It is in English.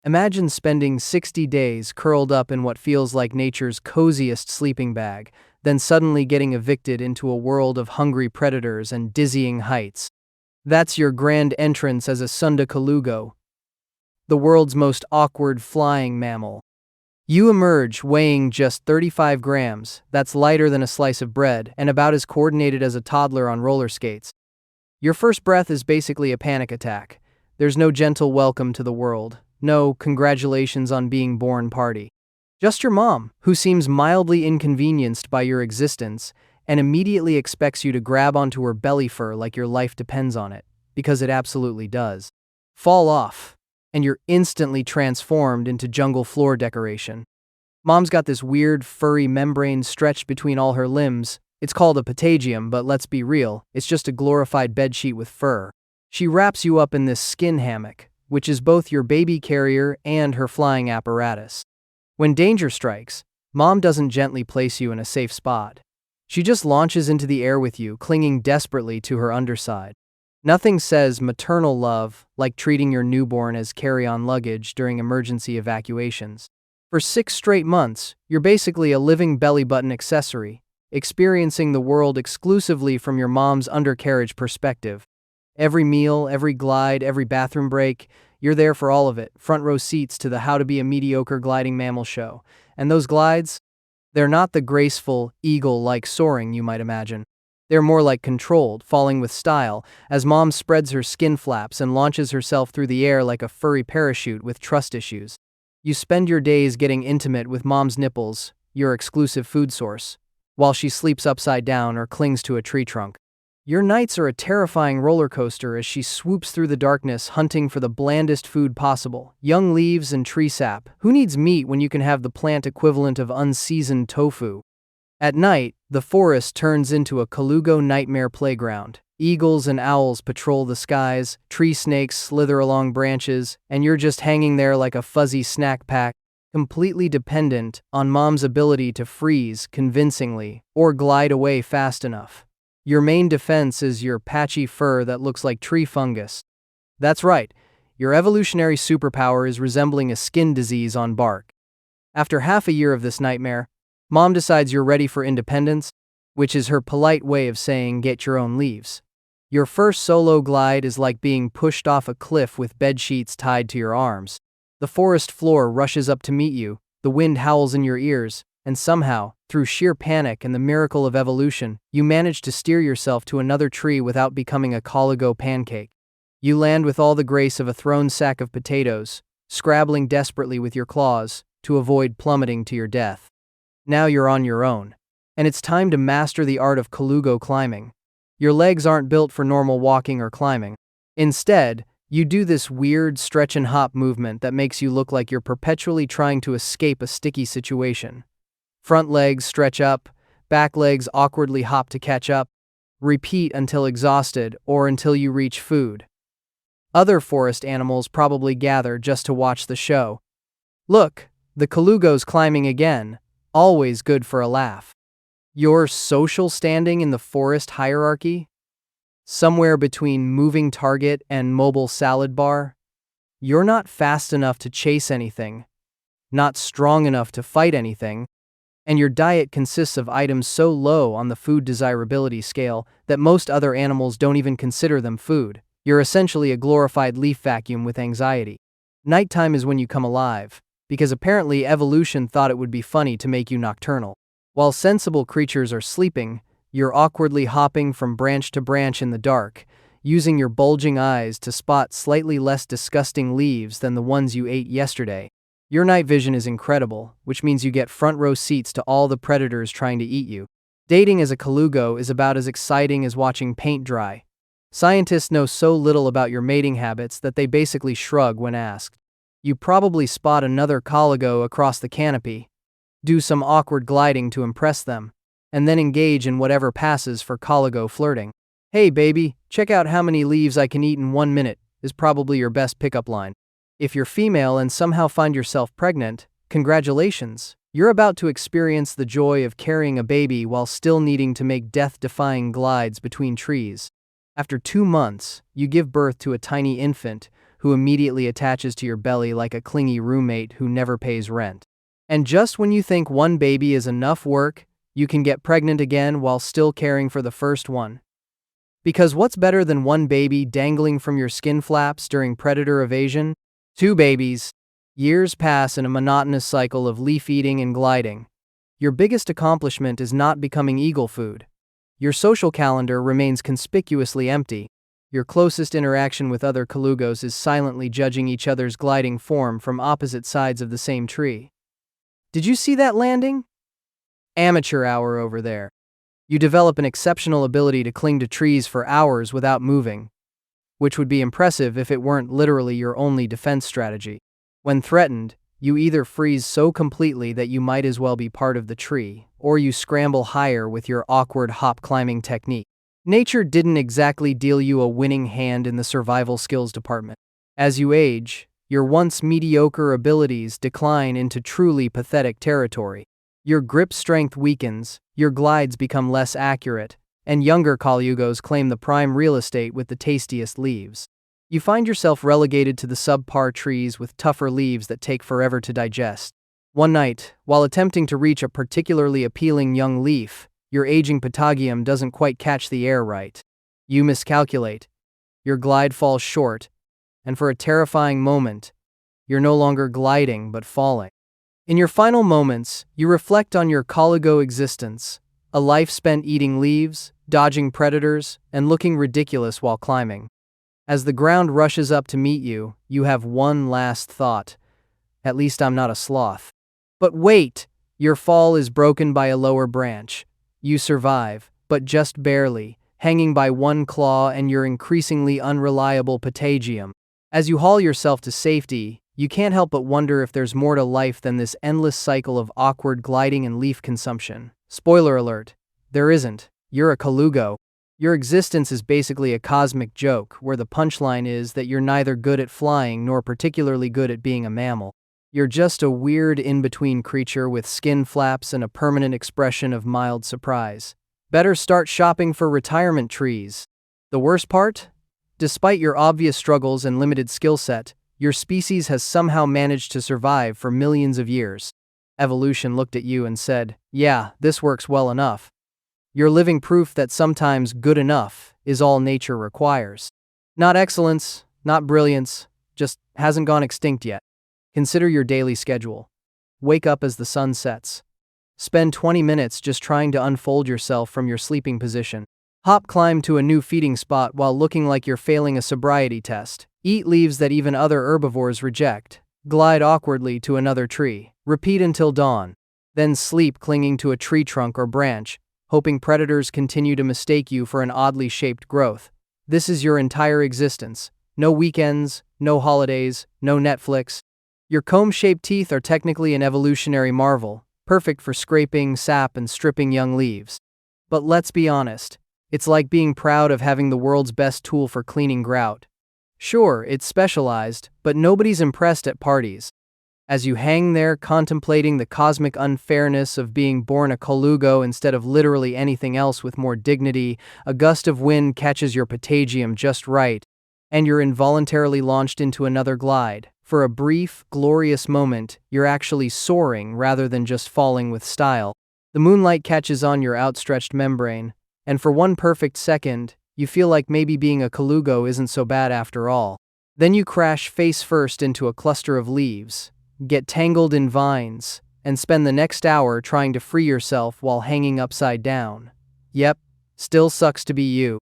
Imagine spending 60 days curled up in what feels like nature's coziest sleeping bag, then suddenly getting evicted into a world of hungry predators and dizzying heights. That's your grand entrance as a Sunda Colugo, the world's most awkward flying mammal. You emerge weighing just 35 grams, that's lighter than a slice of bread, and about as coordinated as a toddler on roller skates. Your first breath is basically a panic attack. There's no gentle welcome to the world, no congratulations on being born party. Just your mom, who seems mildly inconvenienced by your existence and immediately expects you to grab onto her belly fur like your life depends on it, because it absolutely does. Fall off, and you're instantly transformed into jungle floor decoration. Mom's got this weird furry membrane stretched between all her limbs. It's called a patagium, but let's be real, it's just a glorified bedsheet with fur. She wraps you up in this skin hammock, which is both your baby carrier and her flying apparatus. When danger strikes, Mom doesn't gently place you in a safe spot. She just launches into the air with you, clinging desperately to her underside. Nothing says maternal love like treating your newborn as carry-on luggage during emergency evacuations. For 6 straight months, you're basically a living belly button accessory, experiencing the world exclusively from your mom's undercarriage perspective. Every meal, every glide, every bathroom break, you're there for all of it, front row seats to the How to Be a Mediocre Gliding Mammal show. And those glides? They're not the graceful, eagle-like soaring you might imagine. They're more like controlled, falling with style, as Mom spreads her skin flaps and launches herself through the air like a furry parachute with trust issues. You spend your days getting intimate with Mom's nipples, your exclusive food source, while she sleeps upside down or clings to a tree trunk. Your nights are a terrifying roller coaster as she swoops through the darkness hunting for the blandest food possible, young leaves and tree sap. Who needs meat when you can have the plant equivalent of unseasoned tofu? At night, the forest turns into a Colugo nightmare playground. Eagles and owls patrol the skies, tree snakes slither along branches, and you're just hanging there like a fuzzy snack pack, completely dependent on Mom's ability to freeze convincingly or glide away fast enough. Your main defense is your patchy fur that looks like tree fungus. That's right, your evolutionary superpower is resembling a skin disease on bark. After half a year of this nightmare, Mom decides you're ready for independence, which is her polite way of saying get your own leaves. Your first solo glide is like being pushed off a cliff with bed sheets tied to your arms. The forest floor rushes up to meet you, the wind howls in your ears, and somehow, through sheer panic and the miracle of evolution, you manage to steer yourself to another tree without becoming a Colugo pancake. You land with all the grace of a thrown sack of potatoes, scrabbling desperately with your claws to avoid plummeting to your death. Now you're on your own, and it's time to master the art of Colugo climbing. Your legs aren't built for normal walking or climbing. Instead, you do this weird stretch and hop movement that makes you look like you're perpetually trying to escape a sticky situation. Front legs stretch up, back legs awkwardly hop to catch up. Repeat until exhausted or until you reach food. Other forest animals probably gather just to watch the show. Look, the Colugo's climbing again, always good for a laugh. Your social standing in the forest hierarchy? Somewhere between moving target and mobile salad bar? You're not fast enough to chase anything, not strong enough to fight anything, and your diet consists of items so low on the food desirability scale that most other animals don't even consider them food. You're essentially a glorified leaf vacuum with anxiety. Nighttime is when you come alive, because apparently evolution thought it would be funny to make you nocturnal. While sensible creatures are sleeping, you're awkwardly hopping from branch to branch in the dark, using your bulging eyes to spot slightly less disgusting leaves than the ones you ate yesterday. Your night vision is incredible, which means you get front row seats to all the predators trying to eat you. Dating as a Colugo is about as exciting as watching paint dry. Scientists know so little about your mating habits that they basically shrug when asked. You probably spot another Colugo across the canopy, do some awkward gliding to impress them, and then engage in whatever passes for Colugo flirting. "Hey baby, check out how many leaves I can eat in 1 minute," is probably your best pickup line. If you're female and somehow find yourself pregnant, congratulations. You're about to experience the joy of carrying a baby while still needing to make death-defying glides between trees. After 2 months, you give birth to a tiny infant, who immediately attaches to your belly like a clingy roommate who never pays rent. And just when you think one baby is enough work, you can get pregnant again while still caring for the first one. Because what's better than one baby dangling from your skin flaps during predator evasion? Two babies. Years pass in a monotonous cycle of leaf eating and gliding. Your biggest accomplishment is not becoming eagle food. Your social calendar remains conspicuously empty. Your closest interaction with other Colugos is silently judging each other's gliding form from opposite sides of the same tree. Did you see that landing? Amateur hour over there. You develop an exceptional ability to cling to trees for hours without moving, which would be impressive if it weren't literally your only defense strategy. When threatened, you either freeze so completely that you might as well be part of the tree, or you scramble higher with your awkward hop climbing technique. Nature didn't exactly deal you a winning hand in the survival skills department. As you age, your once mediocre abilities decline into truly pathetic territory. Your grip strength weakens, your glides become less accurate, and younger Colugos claim the prime real estate with the tastiest leaves. You find yourself relegated to the subpar trees with tougher leaves that take forever to digest. One night, while attempting to reach a particularly appealing young leaf, your aging patagium doesn't quite catch the air right. You miscalculate. Your glide falls short, and for a terrifying moment, you're no longer gliding but falling. In your final moments, you reflect on your Colugo existence, a life spent eating leaves, dodging predators, and looking ridiculous while climbing. As the ground rushes up to meet you, you have one last thought. At least I'm not a sloth. But wait! Your fall is broken by a lower branch. You survive, but just barely, hanging by one claw and your increasingly unreliable patagium. As you haul yourself to safety, you can't help but wonder if there's more to life than this endless cycle of awkward gliding and leaf consumption. Spoiler alert, there isn't. You're a Colugo. Your existence is basically a cosmic joke, where the punchline is that you're neither good at flying nor particularly good at being a mammal. You're just a weird in-between creature with skin flaps and a permanent expression of mild surprise. Better start shopping for retirement trees. The worst part? Despite your obvious struggles and limited skill set, your species has somehow managed to survive for millions of years. Evolution looked at you and said, "Yeah, this works well enough." You're living proof that sometimes good enough is all nature requires. Not excellence, not brilliance, just hasn't gone extinct yet. Consider your daily schedule. Wake up as the sun sets. Spend 20 minutes just trying to unfold yourself from your sleeping position. Hop climb to a new feeding spot while looking like you're failing a sobriety test. Eat leaves that even other herbivores reject. Glide awkwardly to another tree. Repeat until dawn. Then sleep clinging to a tree trunk or branch, hoping predators continue to mistake you for an oddly shaped growth. This is your entire existence. No weekends, no holidays, no Netflix. Your comb-shaped teeth are technically an evolutionary marvel, perfect for scraping sap and stripping young leaves. But let's be honest, it's like being proud of having the world's best tool for cleaning grout. Sure, it's specialized, but nobody's impressed at parties. As you hang there contemplating the cosmic unfairness of being born a Colugo instead of literally anything else with more dignity, a gust of wind catches your patagium just right, and you're involuntarily launched into another glide. For a brief, glorious moment, you're actually soaring rather than just falling with style. The moonlight catches on your outstretched membrane, and for one perfect second, you feel like maybe being a Colugo isn't so bad after all. Then you crash face first into a cluster of leaves, get tangled in vines, and spend the next hour trying to free yourself while hanging upside down. Yep, still sucks to be you.